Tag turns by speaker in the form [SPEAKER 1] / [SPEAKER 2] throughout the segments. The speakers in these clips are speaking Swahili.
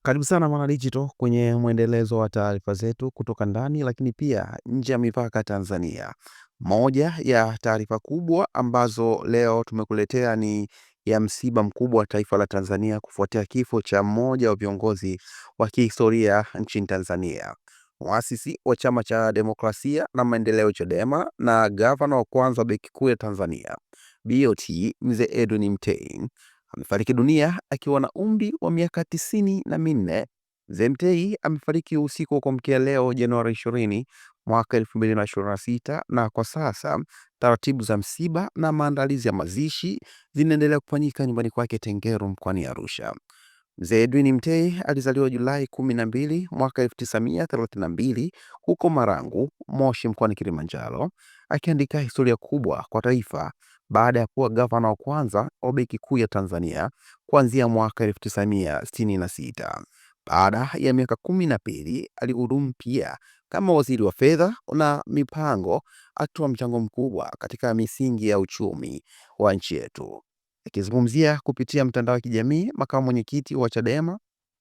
[SPEAKER 1] Karibu sana Mwana Digital kwenye mwendelezo wa taarifa zetu kutoka ndani lakini pia nje ya mipaka Tanzania. Moja ya taarifa kubwa ambazo leo tumekuletea ni ya msiba mkubwa wa taifa la Tanzania kufuatia kifo cha mmoja wa viongozi wa kihistoria nchini Tanzania. Muasisi wa Chama cha Demokrasia na Maendeleo Chadema na gavana wa kwanza wa Benki Kuu ya Tanzania BOT Mzee Edwin Mtei amefariki dunia akiwa na umri wa miaka 94. Mzee Mtei amefariki usiku wa kuamkia leo Januari 20 mwaka 2026, na kwa sasa taratibu za msiba na maandalizi ya mazishi zinaendelea kufanyika nyumbani kwake Tengeru mkoani Arusha. Mzee Edwin Mtei alizaliwa Julai 12 mwaka 1932 huko Marangu, Moshi mkoani Kilimanjaro, akiandika historia kubwa kwa taifa baada ya kuwa gavana wa kwanza wa Benki Kuu ya Tanzania kuanzia mwaka 1966. Baada ya miaka 12 alihudumu pia kama waziri wa fedha na mipango, akitoa mchango mkubwa katika misingi ya uchumi wa nchi yetu. Akizungumzia kupitia mtandao wa kijamii, makamu mwenyekiti wa Chadema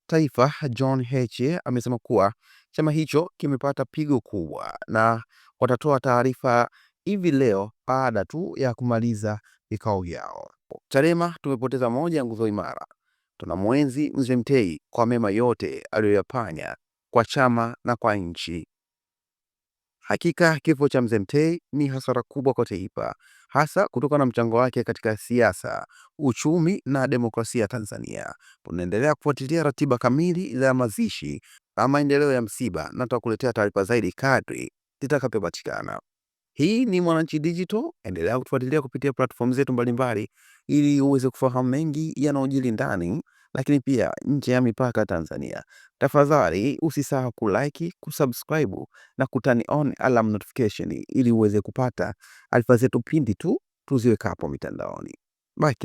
[SPEAKER 1] Taifa John Heche amesema kuwa chama hicho kimepata pigo kubwa na watatoa taarifa hivi leo baada tu ya kumaliza vikao vyao. Chadema tumepoteza moja ya nguzo imara. Tunamwenzi Mzee Mtei kwa mema yote aliyoyafanya kwa chama na kwa nchi. Hakika kifo cha Mzee Mtei ni hasara kubwa kwa taifa, hasa kutokana na mchango wake katika siasa, uchumi na demokrasia ya Tanzania. Tunaendelea kufuatilia ratiba kamili za mazishi na maendeleo ya msiba, na tutakuletea taarifa zaidi kadri zitakapopatikana. Hii ni Mwananchi Digital, endelea kutufuatilia kupitia platform zetu mbalimbali ili uweze kufahamu mengi yanayojiri ndani lakini pia nje ya mipaka Tanzania. Tafadhali usisahau kulike, kusubscribe na kutani on alarm notification ili uweze kupata taarifa zetu pindi tu tuziweka hapo mitandaoni. Bye.